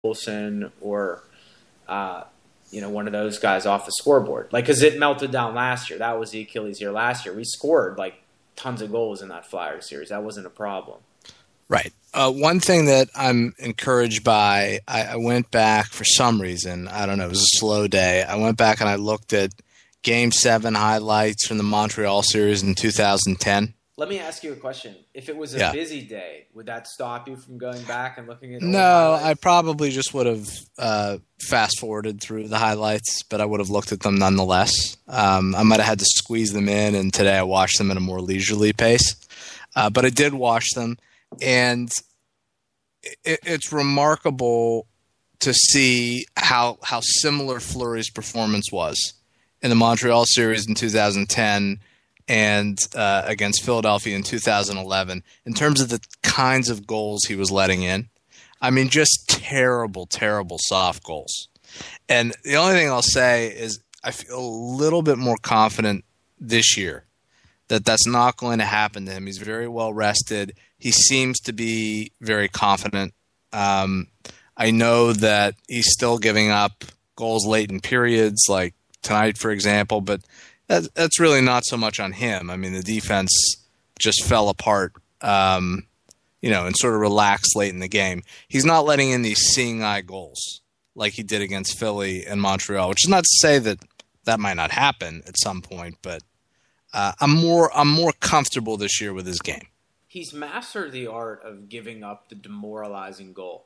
Olsen or one of those guys off the scoreboard. Like, because it melted down last year. That was the Achilles heel last year. We scored like tons of goals in that Flyers series. That wasn't a problem. Right. One thing that I'm encouraged by, I went back for some reason. I don't know. It was a slow day. I went back and I looked at Game 7 highlights from the Montreal series in 2010. Let me ask you a question. If it was a busy day, would that stop you from going back and looking at No, I probably just would have fast-forwarded through the highlights, but I would have looked at them nonetheless. I might have had to squeeze them in, and today I watched them at a more leisurely pace. But I did watch them, and it's remarkable to see how similar Fleury's performance was in the Montreal series in 2010 and against Philadelphia in 2011 in terms of the kinds of goals he was letting in. I mean, just terrible, terrible soft goals. And the only thing I'll say is I feel a little bit more confident this year that that's not going to happen to him. He's very well rested. He seems to be very confident. I know that he's still giving up goals late in periods, like tonight, for example, but that's really not so much on him. I mean, the defense just fell apart, and sort of relaxed late in the game. He's not letting in these seeing eye goals like he did against Philly and Montreal, which is not to say that might not happen at some point, but I'm more comfortable this year with his game. He's mastered the art of giving up the demoralizing goal.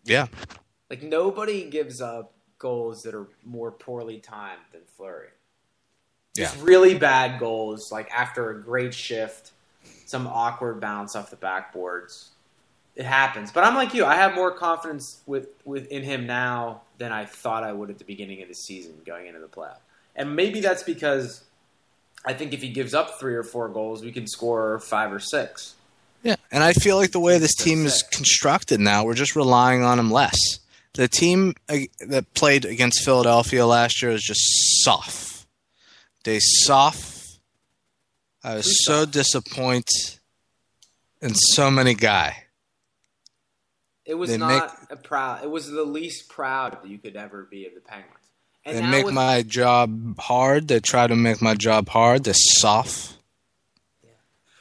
Yeah. Like, nobody gives up goals that are more poorly timed than Fleury. Just really bad goals, like after a great shift, some awkward bounce off the backboards. It happens. But I'm like you. I have more confidence in him now than I thought I would at the beginning of the season going into the playoff. And maybe that's because I think if he gives up 3 or 4 goals, we can score 5 or 6. Yeah, and I feel like the way this team is constructed now, we're just relying on him less. The team that played against Philadelphia last year is just soft. They soft. I was so disappointed in so many guy. It was proud. It was the least proud that you could ever be of the Penguins. And they make my job hard. They try to make my job hard. They're soft.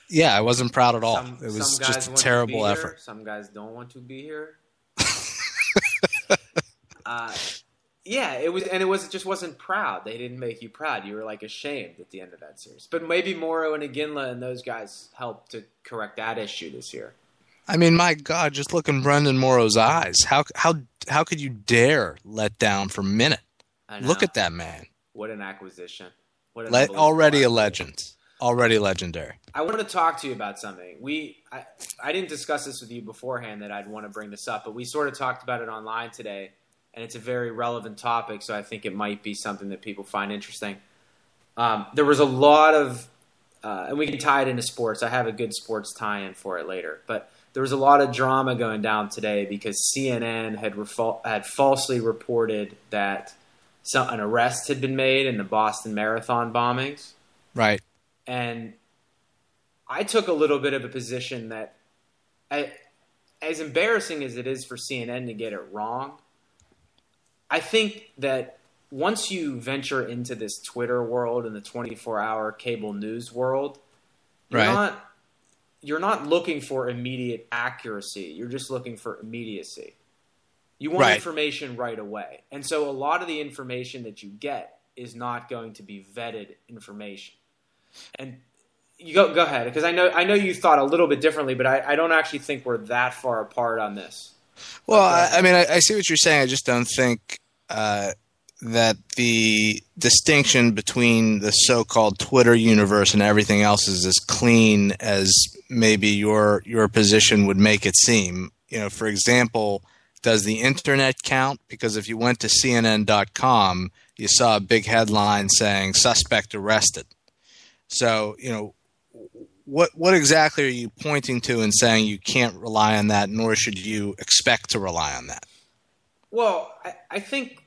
Yeah, I wasn't proud at all. It was just a terrible effort. Some guys don't want to be here. It just wasn't proud. They didn't make you proud. You were like ashamed at the end of that series. But maybe Morrow and Iginla and those guys helped to correct that issue this year. I mean, my God, just look in Brendan Morrow's eyes. How could you dare let down for a minute? Look at that man. What an acquisition. Already a legend. Already legendary. I wanted to talk to you about something. I didn't discuss this with you beforehand that I'd want to bring this up, but we sort of talked about it online today, and it's a very relevant topic, so I think it might be something that people find interesting. There was a lot of, and we can tie it into sports. I have a good sports tie-in for it later, but there was a lot of drama going down today because CNN had falsely reported that an arrest had been made in the Boston Marathon bombings. Right. And I took a little bit of a position that, as embarrassing as it is for CNN to get it wrong, I think that once you venture into this Twitter world and the 24-hour cable news world, you're not looking for immediate accuracy. You're just looking for immediacy. You want information right away. And so a lot of the information that you get is not going to be vetted information. And you go ahead, because I know you thought a little bit differently, but I don't actually think we're that far apart on this. Well, I see what you're saying. I just don't think that the distinction between the so-called Twitter universe and everything else is as clean as maybe your position would make it seem. For example, does the internet count? Because if you went to CNN.com, you saw a big headline saying "suspect arrested." So, what exactly are you pointing to and saying you can't rely on that, nor should you expect to rely on that? Well, I think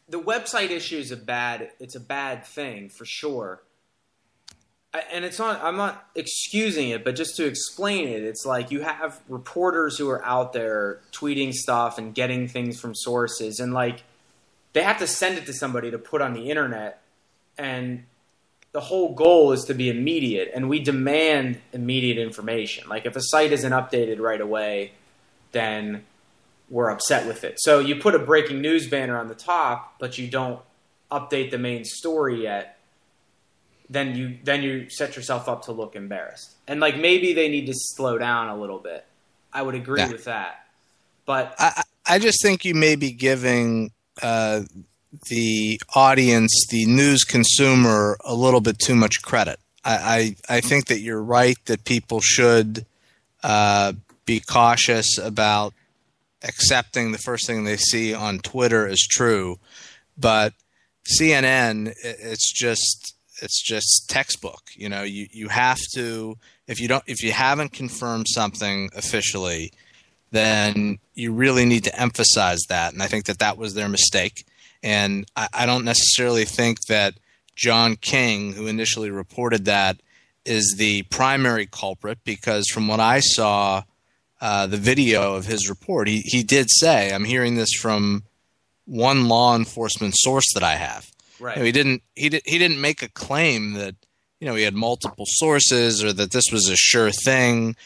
the website issue is a bad thing for sure. And it's not, I'm not excusing it, but just to explain it, it's like you have reporters who are out there tweeting stuff and getting things from sources, and like they have to send it to somebody to put on the internet, and the whole goal is to be immediate, and we demand immediate information. Like if a site isn't updated right away, then we're upset with it. So you put a breaking news banner on the top, but you don't update the main story yet, then you set yourself up to look embarrassed. And like maybe they need to slow down a little bit. I would agree with that. But I just think you may be giving the audience, the news consumer, a little bit too much credit. I think that you're right that people should be cautious about accepting the first thing they see on Twitter as true. But CNN, it's just textbook. You know, you have to, if you haven't confirmed something officially, then you really need to emphasize that. And I think that was their mistake. And I don't necessarily think that John King, who initially reported that, is the primary culprit, because from what I saw, the video of his report, he did say, I'm hearing this from one law enforcement source that I have. right. You know, he didn't make a claim that, you know, he had multiple sources or that this was a sure thing.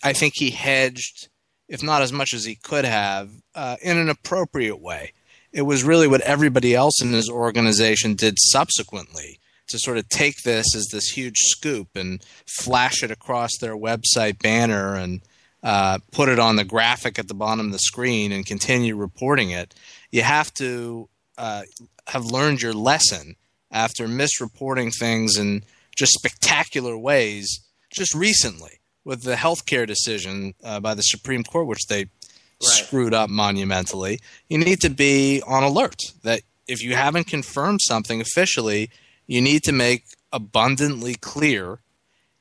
I think he hedged, if not as much as he could have, in an appropriate way. It was really what everybody else in his organization did subsequently, to sort of take this as this huge scoop and flash it across their website banner and put it on the graphic at the bottom of the screen and continue reporting it. You have to have learned your lesson after misreporting things in just spectacular ways just recently with the healthcare decision by the Supreme Court, which they screwed up monumentally. You need to be on alert that if you haven't confirmed something officially, you need to make abundantly clear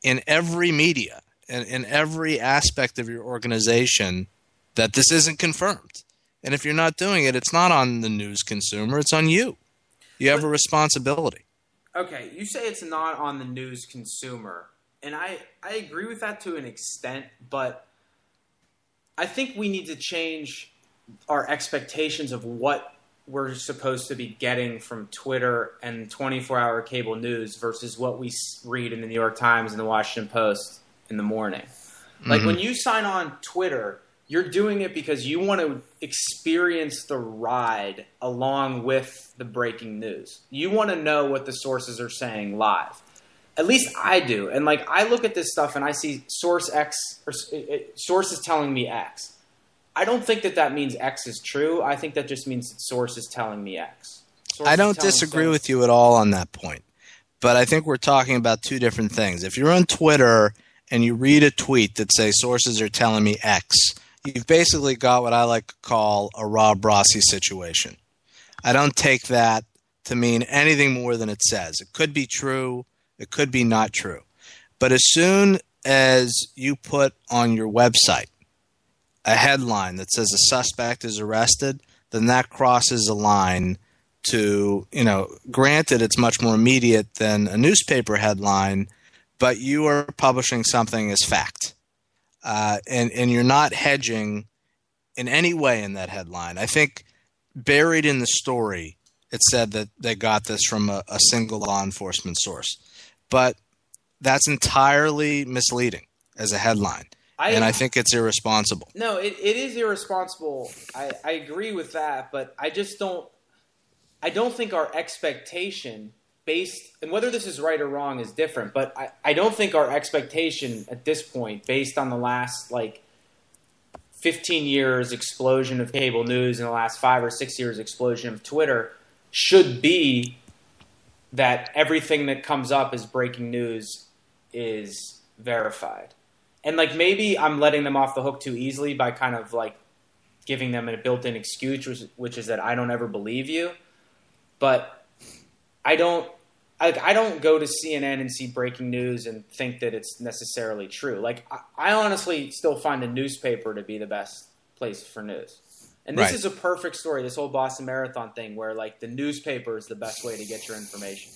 in every media and in every aspect of your organization that this isn't confirmed. And if you're not doing it, it's not on the news consumer, it's on you. You have a responsibility. Okay, you say it's not on the news consumer, and I agree with that to an extent, but I think we need to change our expectations of what we're supposed to be getting from Twitter and 24-hour cable news versus what we read in the New York Times and the Washington Post in the morning. Like when you sign on Twitter, you're doing it because you want to experience the ride along with the breaking news. You want to know what the sources are saying live. At least I do. And like I look at this stuff and I see source X or source is telling me X. I don't think that means X is true. I think that just means that source is telling me X. I don't disagree with you at all on that point. But I think we're talking about two different things. If you're on Twitter and you read a tweet that says sources are telling me X, you've basically got what I like to call a Rob Rossi situation. I don't take that to mean anything more than it says. It could be true. It could be not true. But as soon as you put on your website a headline that says a suspect is arrested, then that crosses a line to, you know, granted it's much more immediate than a newspaper headline, but you are publishing something as fact. And you're not hedging in any way in that headline. I think buried in the story, it said that they got this from a single law enforcement source. But that's entirely misleading as a headline. I think it's irresponsible. No, it is irresponsible. I agree with that, but I don't think our expectation based, and whether this is right or wrong is different, but I don't think our expectation at this point, based on the last 15 years explosion of cable news and the last 5 or 6 years explosion of Twitter, should be that everything that comes up as breaking news is verified. And maybe I'm letting them off the hook too easily by kind of giving them a built-in excuse, which is that I don't ever believe you. But I don't go to CNN and see breaking news and think that it's necessarily true. I honestly still find a newspaper to be the best place for news. And this is a perfect story, this whole Boston Marathon thing, where the newspaper is the best way to get your information.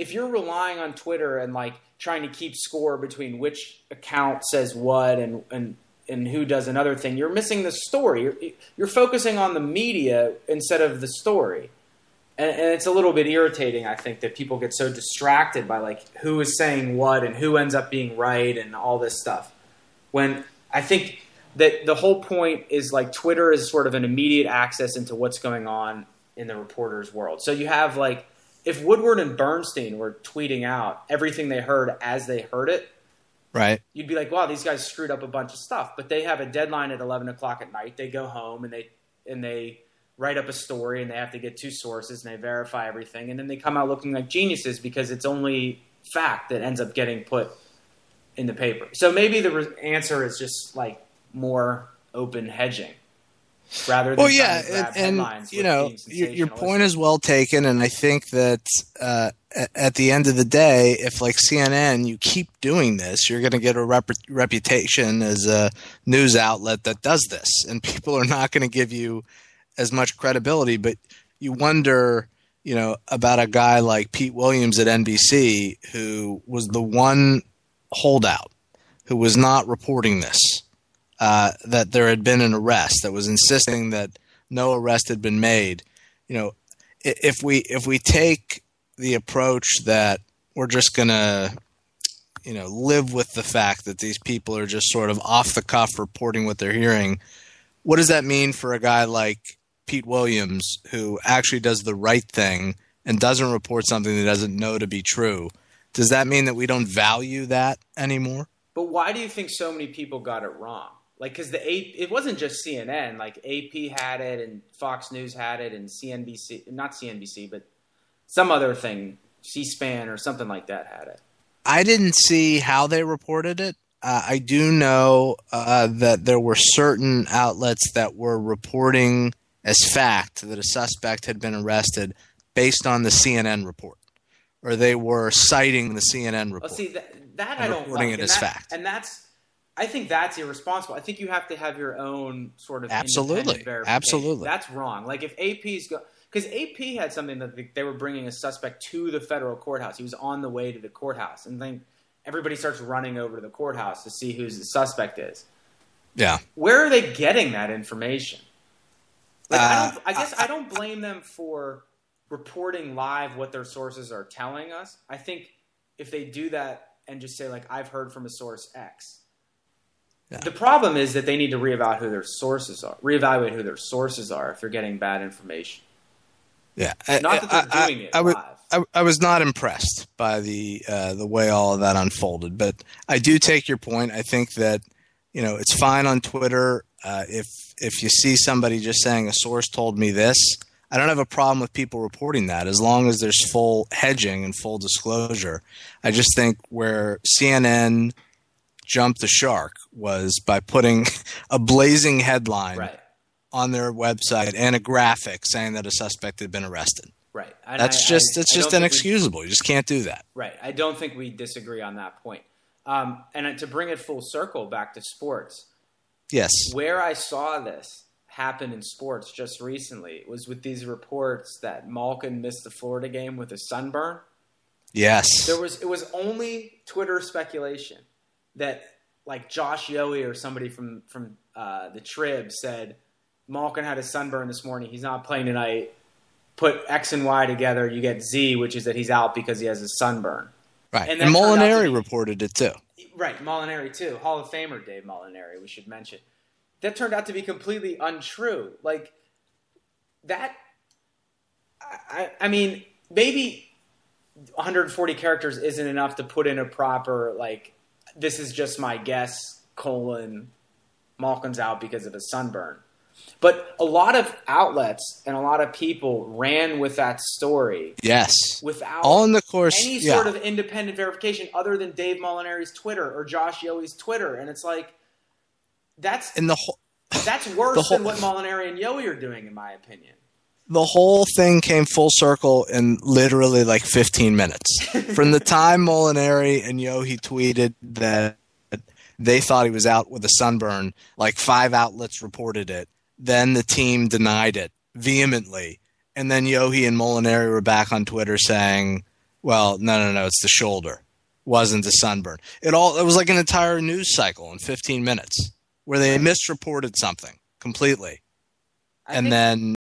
if you're relying on Twitter and like trying to keep score between which account says what and who does another thing, you're missing the story. You're focusing on the media instead of the story. And it's a little bit irritating, I think, that people get so distracted by like who is saying what and who ends up being right and all this stuff. When I think that the whole point is like Twitter is sort of an immediate access into what's going on in the reporter's world. So you have like, if Woodward and Bernstein were tweeting out everything they heard as they heard it, right, you'd be like, wow, these guys screwed up a bunch of stuff. But they have a deadline at 11 o'clock at night. They go home and they write up a story and they have to get two sources and they verify everything. And then they come out looking like geniuses because it's only fact that ends up getting put in the paper. So maybe the answer is just like more open hedging rather than trying to grab headlines. You know, your point is well taken. And I think that at the end of the day, if like CNN, you keep doing this, you're going to get a reputation as a news outlet that does this. And people are not going to give you as much credibility, but you wonder, you know, about a guy like Pete Williams at NBC, who was the one holdout who was not reporting this, that there had been an arrest, that was insisting that no arrest had been made. You know, if we take the approach that we're just going to, you know, live with the fact that these people are just sort of off the cuff reporting what they're hearing, what does that mean for a guy like Pete Williams, who actually does the right thing and doesn't report something that doesn't know to be true? Does that mean that we don't value that anymore? But why do you think so many people got it wrong? Like, because it wasn't just CNN. Like, AP had it and Fox News had it and CNBC, not CNBC, but some other thing, C-SPAN or something like that had it. I didn't see how they reported it. I do know that there were certain outlets that were reporting as fact that a suspect had been arrested based on the CNN report, or they were citing the CNN report. Well, see, that I don't reporting like. it as fact. And I think that's irresponsible. I think you have to have your own sort of absolutely, absolutely. That's wrong. Like if AP's because AP had something that they were bringing a suspect to the federal courthouse. He was on the way to the courthouse, and then everybody starts running over to the courthouse to see who the suspect is. Yeah, where are they getting that information? Like, I guess I don't blame them for reporting live what their sources are telling us. I think if they do that and just say, like, I've heard from a source X. Yeah. The problem is that they need to reevaluate who their sources are if they're getting bad information. Yeah. Not that they're doing it live. I was not impressed by the way all of that unfolded, but I do take your point. I think that, you know, it's fine on Twitter if you see somebody just saying a source told me this. I don't have a problem with people reporting that as long as there's full hedging and full disclosure. I just think where CNN jumped the shark was by putting a blazing headline on their website and a graphic saying that a suspect had been arrested. Right. And that's just inexcusable. You just can't do that. Right. I don't think we disagree on that point. And to bring it full circle back to sports. Yes. Where I saw this happen in sports just recently was with these reports that Malkin missed the Florida game with a sunburn. Yes. It was only Twitter speculation that like Josh Yohe or somebody from the Trib said Malkin had a sunburn this morning. He's not playing tonight. Put X and Y together, you get Z, which is that he's out because he has a sunburn. Right. And Molinari reported it too. Right. Molinari too. Hall of Famer Dave Molinari, we should mention. That turned out to be completely untrue. Like that. I mean, maybe 140 characters isn't enough to put in a proper, like, this is just my guess, Malkin's out because of a sunburn. But a lot of outlets and a lot of people ran with that story. Yes. Without all in the course, any sort of independent verification other than Dave Molinari's Twitter or Josh Yohe's Twitter. And it's like, that's worse than what Molinari and Yohe are doing, in my opinion. The whole thing came full circle in literally like 15 minutes. From the time Molinari and Yohe tweeted that they thought he was out with a sunburn, like 5 outlets reported it. Then the team denied it vehemently. And then Yohe and Molinari were back on Twitter saying, Well, no. It's the shoulder. Wasn't the sunburn. It was like an entire news cycle in 15 minutes where they misreported something completely. And then